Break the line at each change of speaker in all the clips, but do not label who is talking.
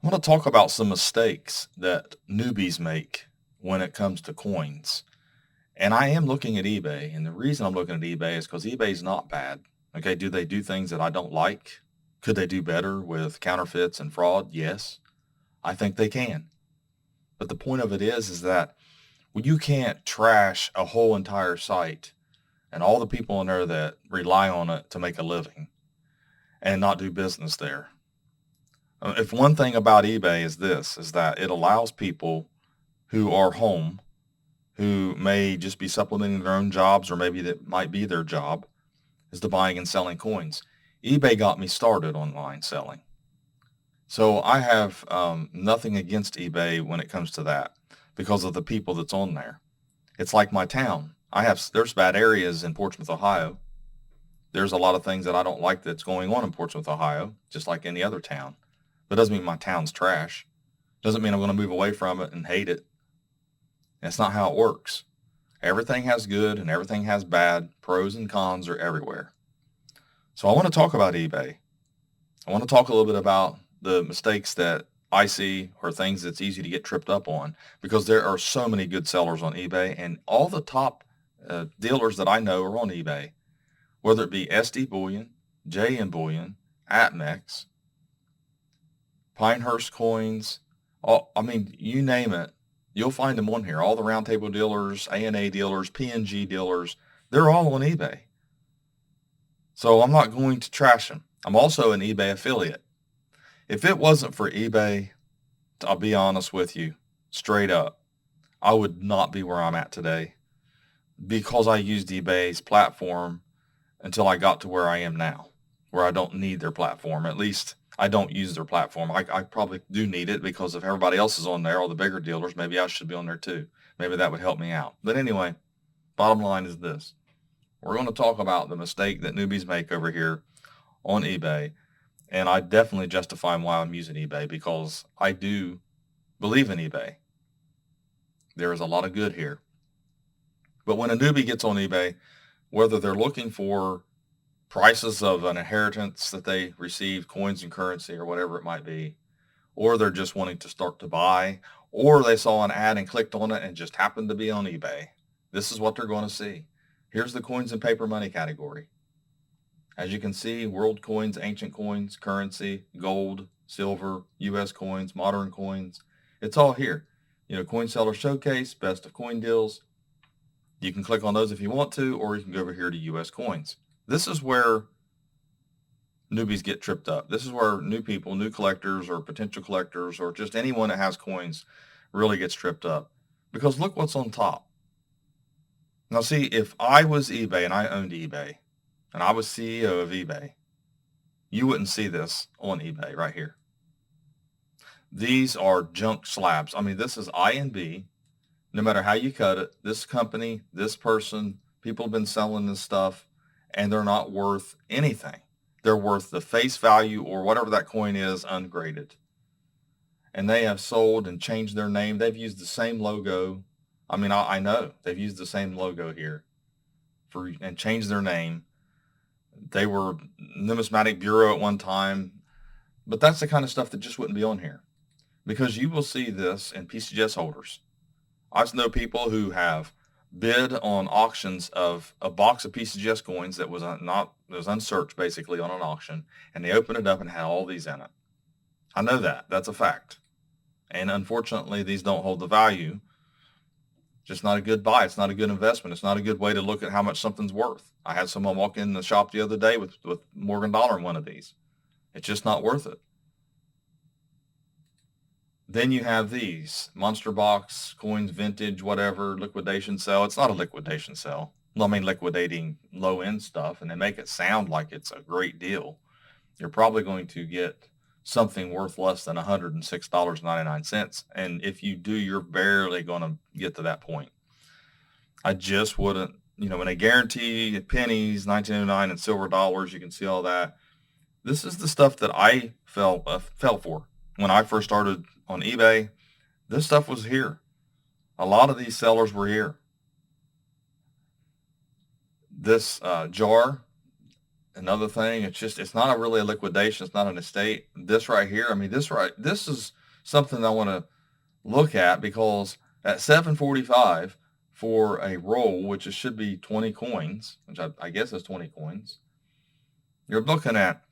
I want to talk about some mistakes that newbies make when it comes to coins. And I am looking at eBay, and the reason I'm looking at eBay is because eBay is not bad. Okay, do they do things that I don't like? Could they do better with counterfeits and fraud? Yes, I think they can. But the point of it is that when you can't trash a whole entire site and all the people in there that rely on it to make a living and not do business there. If one thing about eBay is this, is that it allows people who are home, who may just be supplementing their own jobs, or maybe that might be their job, is to buying and selling coins. eBay got me started online selling. So I have nothing against eBay when it comes to that because of the people that's on there. It's like my town. There's bad areas in Portsmouth, Ohio. There's a lot of things that I don't like that's going on in Portsmouth, Ohio, just like any other town. That doesn't mean my town's trash. Doesn't mean I'm going to move away from it and hate it. That's not how it works. Everything has good and everything has bad. Pros and cons are everywhere. So I want to talk about eBay. I want to talk a little bit about the mistakes that I see or things that's easy to get tripped up on because there are so many good sellers on eBay, and all the top dealers that I know are on eBay, whether it be SD Bullion, JM Bullion, Atmex, Pinehurst Coins, you name it, you'll find them on here. All the roundtable dealers, A&A dealers, PNG dealers, they're all on eBay. So I'm not going to trash them. I'm also an eBay affiliate. If it wasn't for eBay, I'll be honest with you, straight up, I would not be where I'm at today because I used eBay's platform until I got to where I am now, where I don't need their platform. At least I don't use their platform. I probably do need it because if everybody else is on there, all the bigger dealers, maybe I should be on there too. Maybe that would help me out. But anyway, bottom line is this. We're going to talk about the mistake that newbies make over here on eBay. And I definitely justify why I'm using eBay because I do believe in eBay. There is a lot of good here. But when a newbie gets on eBay, whether they're looking for prices of an inheritance that they receive, coins and currency or whatever it might be, or they're just wanting to start to buy, or they saw an ad and clicked on it and just happened to be on eBay, this is what they're going to see. Here's the coins and paper money category. As you can see, world coins, ancient coins, currency, gold, silver, U.S. coins, modern coins. It's all here. Coin seller showcase, best of coin deals. You can click on those if you want to, or you can go over here to U.S. coins. This is where newbies get tripped up. This is where new people, new collectors or potential collectors, or just anyone that has coins really gets tripped up. Because look what's on top. Now see, if I was eBay and I owned eBay, and I was CEO of eBay, you wouldn't see this on eBay right here. These are junk slabs. This is I and B. No matter how you cut it, this company, this person, people have been selling this stuff, and they're not worth anything. They're worth the face value or whatever that coin is ungraded. And they have sold and changed their name. They've used the same logo. I know they've used the same logo here and changed their name. They were Numismatic Bureau at one time, but that's the kind of stuff that just wouldn't be on here because you will see this in PCGS holders. I know people who have bid on auctions of a box of PCGS coins that was unsearched basically on an auction, and they opened it up and had all these in it. I know that. That's a fact. And unfortunately, these don't hold the value. Just not a good buy. It's not a good investment. It's not a good way to look at how much something's worth. I had someone walk in the shop the other day with Morgan Dollar in one of these. It's just not worth it. Then you have these monster box coins, vintage, whatever, liquidation sale. It's not a liquidation sale. Liquidating low end stuff, and they make it sound like it's a great deal. You're probably going to get something worth less than $106.99. And if you do, you're barely going to get to that point. I just wouldn't, when they guarantee pennies, 1909 and silver dollars, you can see all that. This is the stuff that I fell for when I first started on eBay. This stuff was here. A lot of these sellers were here. This jar another thing, it's not really a liquidation. It's not an estate. This right here, I mean, this is something I want to look at, because at 745 for a roll, which it should be 20 coins, which I guess is 20 coins, you're looking at,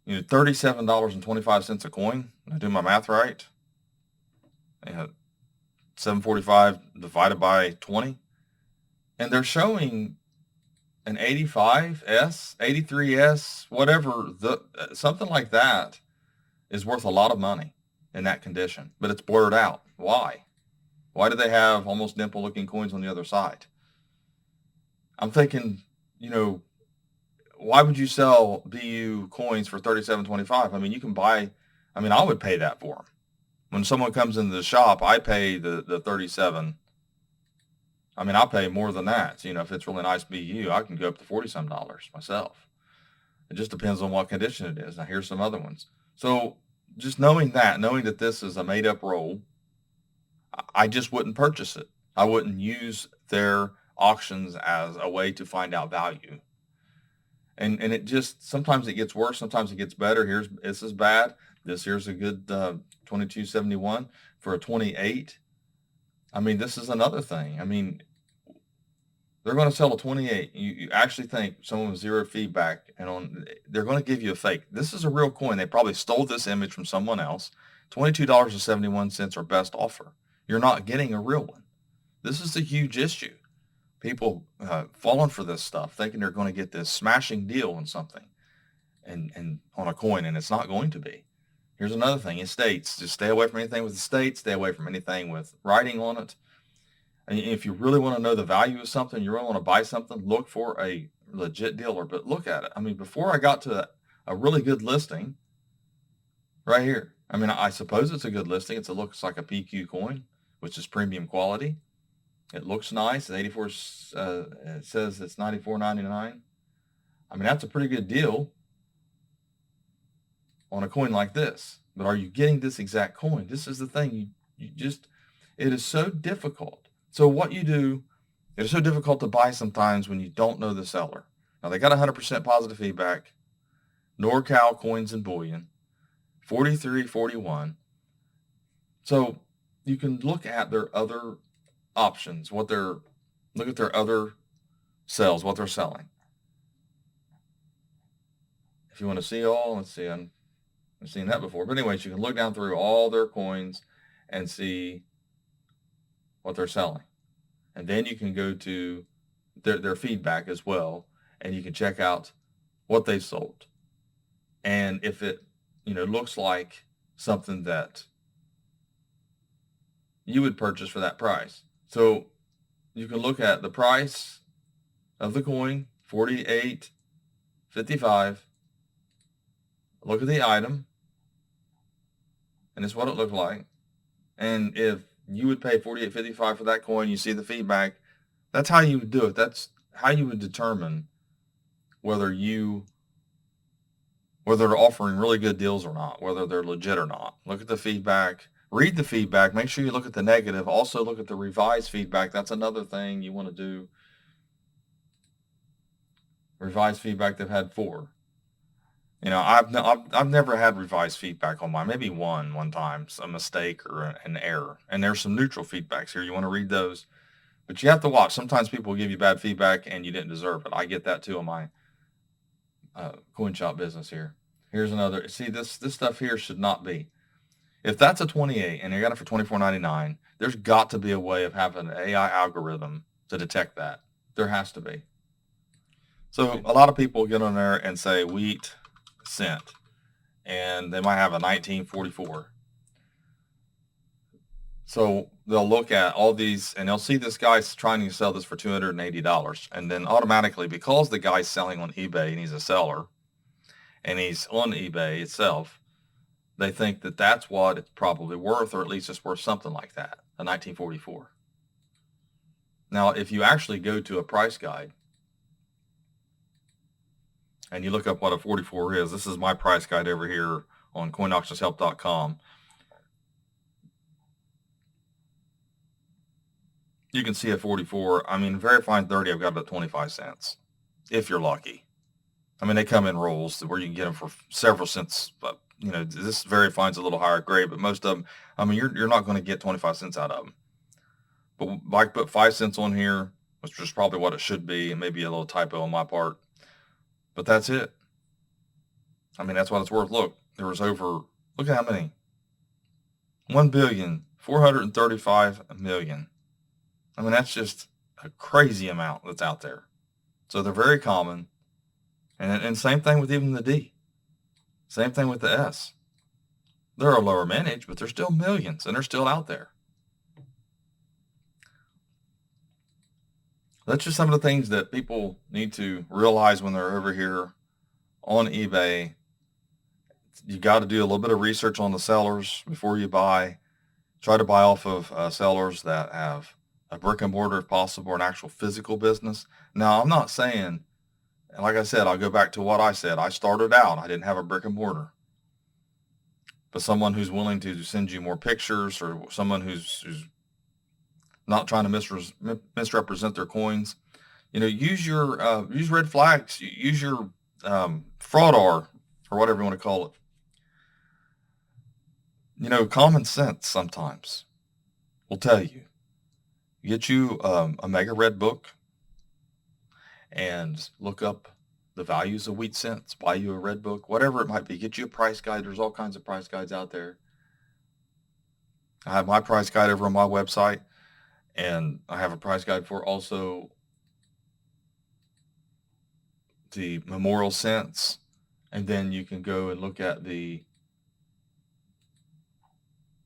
$37.25 a coin. I do my math right. 745 divided by 20, and they're showing an 85s, 83s, whatever, something like that is worth a lot of money in that condition, but it's blurred out. Why? Why do they have almost dimple looking coins on the other side? I'm thinking, why would you sell BU coins for $37.25? I mean, you can buy, I would pay that for them. When someone comes into the shop, I pay the 37. I'll pay more than that. If it's really nice BU, I can go up to $40 some myself. It just depends on what condition it is. Now, here's some other ones. So just knowing that this is a made up roll, I just wouldn't purchase it. I wouldn't use their auctions as a way to find out value. And it just, sometimes it gets worse, sometimes it gets better. This is bad. Here's a good 2271 for a 28. This is another thing. They're going to sell a 28. You actually think someone with zero feedback, and they're going to give you a fake. This is a real coin. They probably stole this image from someone else. $22.71 or best offer. You're not getting a real one. This is a huge issue. People falling for this stuff, thinking they're going to get this smashing deal on something, and on a coin, and it's not going to be. Here's another thing: estates. Just stay away from anything with estates. Stay away from anything with writing on it. And if you really want to know the value of something, you really want to buy something, look for a legit dealer. But look at it. Before I got to a really good listing, right here. I suppose it's a good listing. It looks like a PQ coin, which is premium quality. It looks nice. It's 84. It says it's $94.99. That's a pretty good deal on a coin like this. But are you getting this exact coin? This is the thing. It is so difficult. So what you do, it is so difficult to buy sometimes when you don't know the seller. Now, they got 100% positive feedback. NorCal Coins and Bullion, 4341. So you can look at their other options, look at their other sales, what they're selling. If you want to see all, let's see, I've seen that before. But anyways, you can look down through all their coins and see what they're selling. And then you can go to their feedback as well, and you can check out what they've sold. And if it, looks like something that you would purchase for that price. So you can look at the price of the coin, $48.55. Look at the item, and it's what it looked like. And if you would pay $48.55 for that coin, you see the feedback, that's how you would do it. That's how you would determine whether they're offering really good deals or not, whether they're legit or not. Look at the feedback, read the feedback, make sure you look at the negative, also look at the revised feedback. That's another thing you want to do. Revised feedback, they've had 4. I've never had revised feedback on mine. Maybe one time, a mistake or an error. And there's some neutral feedbacks here. You want to read those, but you have to watch. Sometimes people give you bad feedback and you didn't deserve it. I get that too on my coin shop business here. Here's another. See, this stuff here should not be. If that's a 28 and you got it for $24.99, there's got to be a way of having an AI algorithm to detect that. There has to be. So a lot of people get on there and say wheat cent, and they might have a 1944. So they'll look at all these and they'll see this guy's trying to sell this for $280. And then automatically, because the guy's selling on eBay and he's a seller and he's on eBay itself, they think that that's what it's probably worth, or at least it's worth something like that, a 1944. Now, if you actually go to a price guide and you look up what a 44 is, this is my price guide over here on coinauctionshelp.com. You can see a 44. Very fine 30, I've got about 25 cents. if you're lucky. I mean, they come in rolls where you can get them for several cents. But this very fine's a little higher grade, but most of them, I mean, you're not going to get 25 cents out of them. But I put 5 cents on here, which is probably what it should be, and maybe a little typo on my part. But that's it. I mean, that's what it's worth. Look, there was over. Look at how many. 1,435,000,000. I mean, that's just a crazy amount that's out there. So they're very common. And same thing with even the D. Same thing with the S. They're a lower managed, but they're still millions, and they're still out there. That's just some of the things that people need to realize when they're over here on eBay. You got to do a little bit of research on the sellers before you buy. Try to buy off of sellers that have a brick and mortar if possible, or an actual physical business. Now, I'm not saying, like I said, I'll go back to what I said. I started out, I didn't have a brick and mortar. But someone who's willing to send you more pictures, or someone who's not trying to misrepresent their coins, use red flags, use your fraudar, or whatever you want to call it. Common sense sometimes will tell you. Get you a mega red book and look up the values of wheat cents. Buy you a red book, whatever it might be. Get you a price guide. There's all kinds of price guides out there. I have my price guide over on my website, and I have a price guide for also the memorial cents. And then you can go and look at the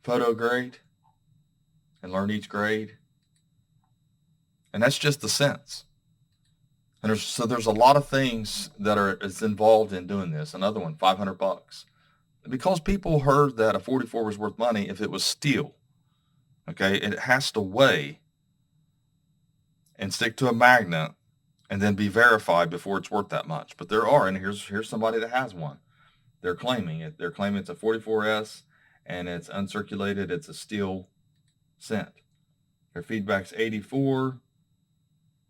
photo grade and learn each grade. And that's just the cents. And there's a lot of things that is involved in doing this. Another one, $500. Because people heard that a 44 was worth money if it was steel. Okay, it has to weigh and stick to a magnet and then be verified before it's worth that much. But there are, and here's somebody that has one. They're claiming it. They're claiming it's a 44S and it's uncirculated. It's a steel cent. Their feedback's 84.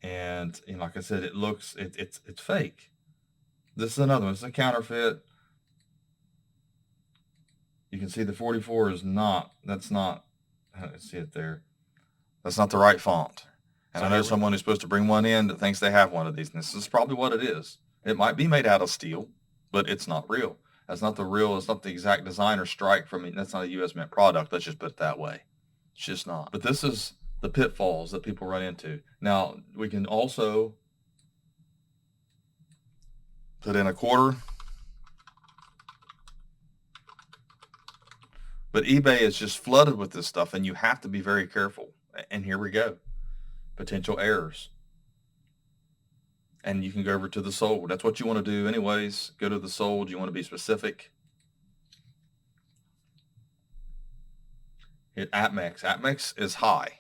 And like I said, it's fake. This is another one. It's a counterfeit. You can see the 44 is not. That's not. Let's see it there. That's not the right font. And I know someone who's supposed to bring one in that thinks they have one of these. And this is probably what it is. It might be made out of steel, but it's not real. That's not the real. It's not the exact design or strike from it. That's not a U.S. Mint product. Let's just put it that way. It's just not. But this is the pitfalls that people run into. Now, we can also put in a quarter. But eBay is just flooded with this stuff, and you have to be very careful. And here we go. Potential errors. And you can go over to the sold. That's what you want to do anyways. Go to the sold. You want to be specific. Hit APMEX. APMEX is high,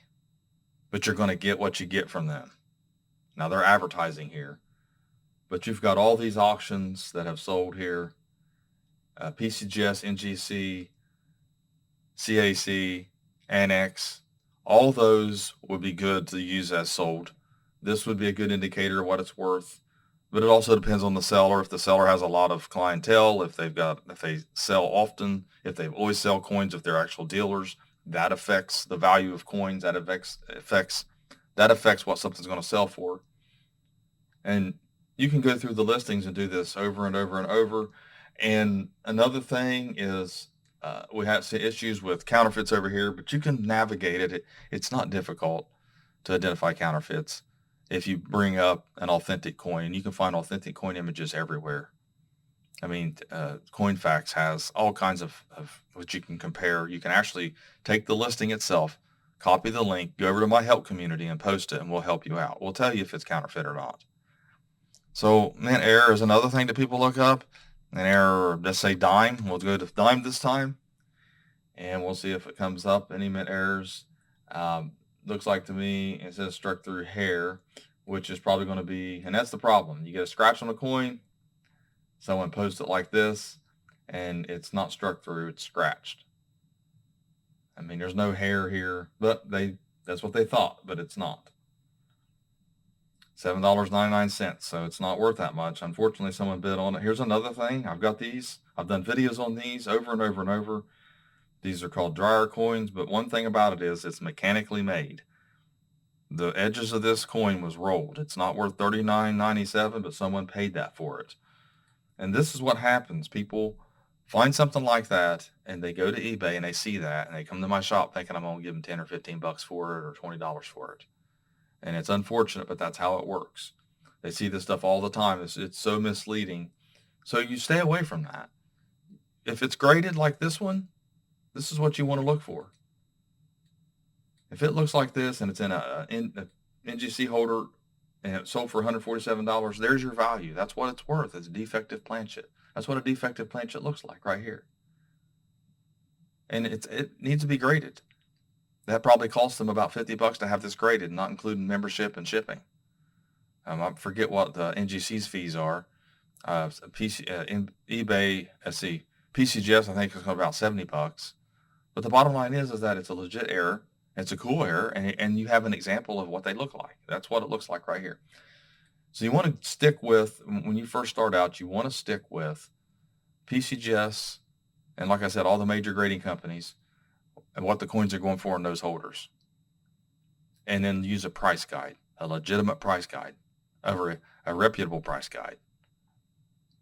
but you're going to get what you get from them. Now, they're advertising here, but you've got all these auctions that have sold here. PCGS, NGC, CAC, Annex, all those would be good to use as sold. This would be a good indicator of what it's worth, but it also depends on the seller. If the seller has a lot of clientele, if they sell often, if they always sell coins, if they're actual dealers, that affects the value of coins. That affects what something's going to sell for. And you can go through the listings and do this over and over and over. And another thing is we have some issues with counterfeits over here, but you can navigate it. It's not difficult to identify counterfeits. If you bring up an authentic coin, you can find authentic coin images everywhere. I mean, CoinFacts has all kinds of what you can compare. You can actually take the listing itself, copy the link, go over to my help community and post it, and we'll help you out. We'll tell you if it's counterfeit or not. So mint error is another thing that people look up. An error, let's say dime. We'll go to dime this time, and we'll see if it comes up. Any mint errors. Looks like to me it says struck through hair, which is probably going to be, and that's the problem. You get a scratch on a coin, someone posts it like this, and it's not struck through, it's scratched. I mean, there's no hair here, but that's what they thought, but it's not. $7.99. So it's not worth that much. Unfortunately, someone bid on it. Here's another thing. I've got these. I've done videos on these over and over and over. These are called dryer coins, but one thing about it is it's mechanically made. The edges of this coin was rolled. It's not worth $39.97, but someone paid that for it. And this is what happens. People find something like that and they go to eBay and they see that and they come to my shop thinking I'm going to give them 10 or 15 bucks for it or $20 for it. And it's unfortunate, but that's how it works. They see this stuff all the time. It's so misleading. So you stay away from that. If it's graded like this one, this is what you want to look for. If it looks like this and it's in a NGC holder and it sold for $147, there's your value. That's what it's worth. It's a defective planchet. That's what a defective planchet looks like right here. And it needs to be graded. That probably cost them about 50 bucks to have this graded, not including membership and shipping. I forget what the NGC's fees are. eBay, let's see, PCGS I think is about 70 bucks. But the bottom line is that it's a legit error. It's a cool error, and you have an example of what they look like. That's what it looks like right here. So you want to stick with, when you first start out, you want to stick with PCGS, and like I said, all the major grading companies, and what the coins are going for in those holders. And then use a price guide, a legitimate price guide, over a reputable price guide.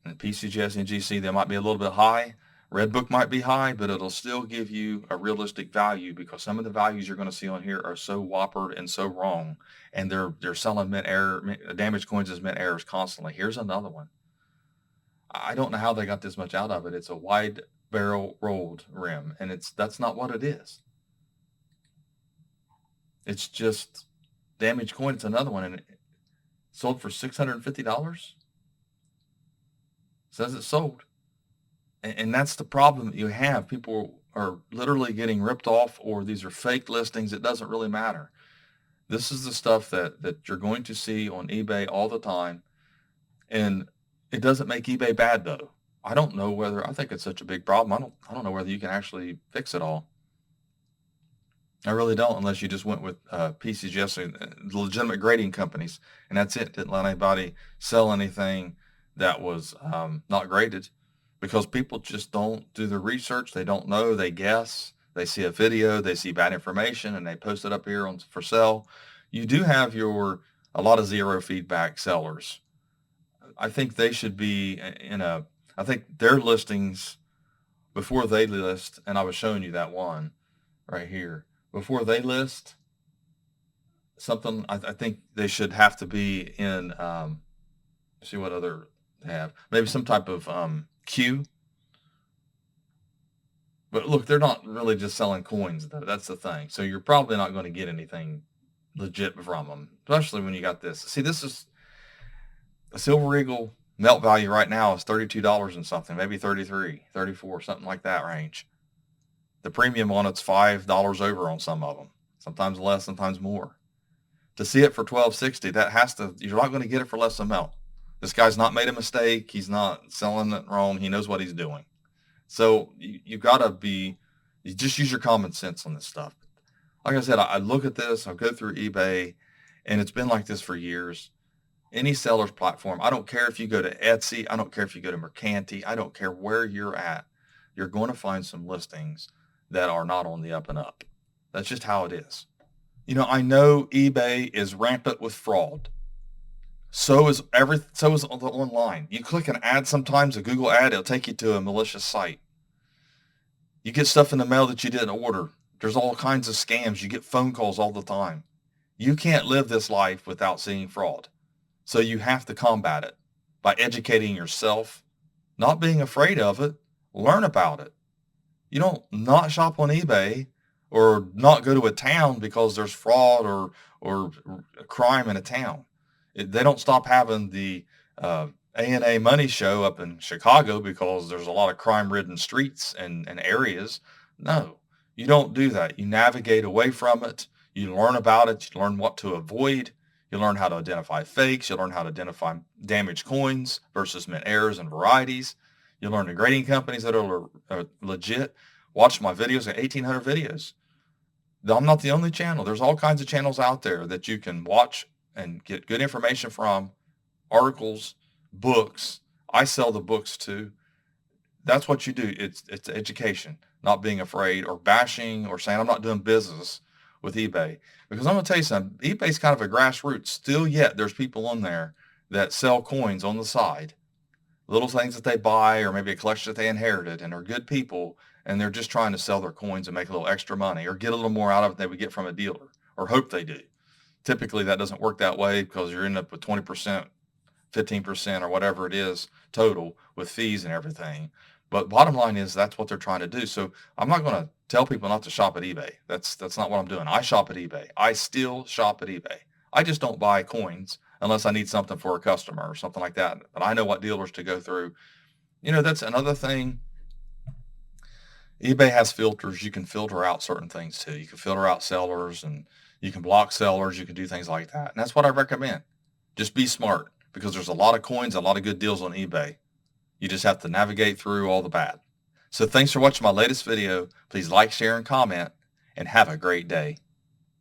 And PCGS, NGC, they might be a little bit high. Redbook might be high, but it'll still give you a realistic value because some of the values you're going to see on here are so whoppered and so wrong, and they're selling mint error, damaged coins as mint errors constantly. Here's another one. I don't know how they got this much out of it. It's a wide barrel rolled rim, and that's not what it is. It's just damaged coin. It's another one, and it sold for $650. Says it sold. And that's the problem that you have. People are literally getting ripped off, or these are fake listings. It doesn't really matter. This is the stuff that you're going to see on eBay all the time. And it doesn't make eBay bad, though. I don't know whether, I think it's such a big problem. I don't know whether you can actually fix it all. I really don't, unless you just went with PCGS, legitimate grading companies. And that's it. Didn't let anybody sell anything that was not graded. Because people just don't do the research. They don't know. They guess. They see a video. They see bad information, and they post it up here for sale. You do have a lot of zero feedback sellers. I think they should be I think their listings before they list, and I was showing you that one right here. Before they list something, I think they should have to be in, see what other they have. Maybe some type of queue. But look, they're not really just selling coins, though. That's the thing. So you're probably not going to get anything legit from them, especially when you got this. See, this is a Silver Eagle melt value right now is $32 and something, maybe 33, 34, something like that range. The premium on it's $5 over on some of them, sometimes less, sometimes more. To see it for $12.60, you're not going to get it for less than melt. This guy's not made a mistake. He's not selling it wrong. He knows what he's doing. So you got to you just use your common sense on this stuff. Like I said, I look at this, I'll go through eBay, and it's been like this for years. Any seller's platform, I don't care if you go to Etsy, I don't care if you go to Mercanti, I don't care where you're at, you're going to find some listings that are not on the up and up. That's just how it is. I know eBay is rampant with fraud. So is online. You click an ad sometimes, a Google ad, it'll take you to a malicious site. You get stuff in the mail that you didn't order. There's all kinds of scams. You get phone calls all the time. You can't live this life without seeing fraud. So you have to combat it by educating yourself, not being afraid of it, learn about it. You don't not shop on eBay or not go to a town because there's fraud or crime in a town. They don't stop having the A&A Money Show up in Chicago because there's a lot of crime-ridden streets and areas. No, you don't do that. You navigate away from it. You learn about it. You learn what to avoid. You learn how to identify fakes. You learn how to identify damaged coins versus mint errors and varieties. You learn the grading companies that are legit. Watch my videos, I got 1,800 videos. I'm not the only channel. There's all kinds of channels out there that you can watch and get good information from, articles, books. I sell the books too. That's what you do. It's education, not being afraid or bashing or saying I'm not doing business with eBay. Because I'm gonna tell you something, eBay's kind of a grassroots. Still yet there's people on there that sell coins on the side, little things that they buy or maybe a collection that they inherited, and are good people, and they're just trying to sell their coins and make a little extra money or get a little more out of it than they would get from a dealer, or hope they do. Typically that doesn't work that way because you're ending up with 20%, 15%, or whatever it is total with fees and everything. But bottom line is that's what they're trying to do. So I'm not going to tell people not to shop at eBay. That's not what I'm doing. I shop at eBay. I still shop at eBay. I just don't buy coins unless I need something for a customer or something like that. But I know what dealers to go through. That's another thing. eBay has filters. You can filter out certain things too. You can filter out sellers, and you can block sellers. You can do things like that. And that's what I recommend. Just be smart, because there's a lot of coins, a lot of good deals on eBay. You just have to navigate through all the bad. So thanks for watching my latest video. Please like, share, and comment, and have a great day.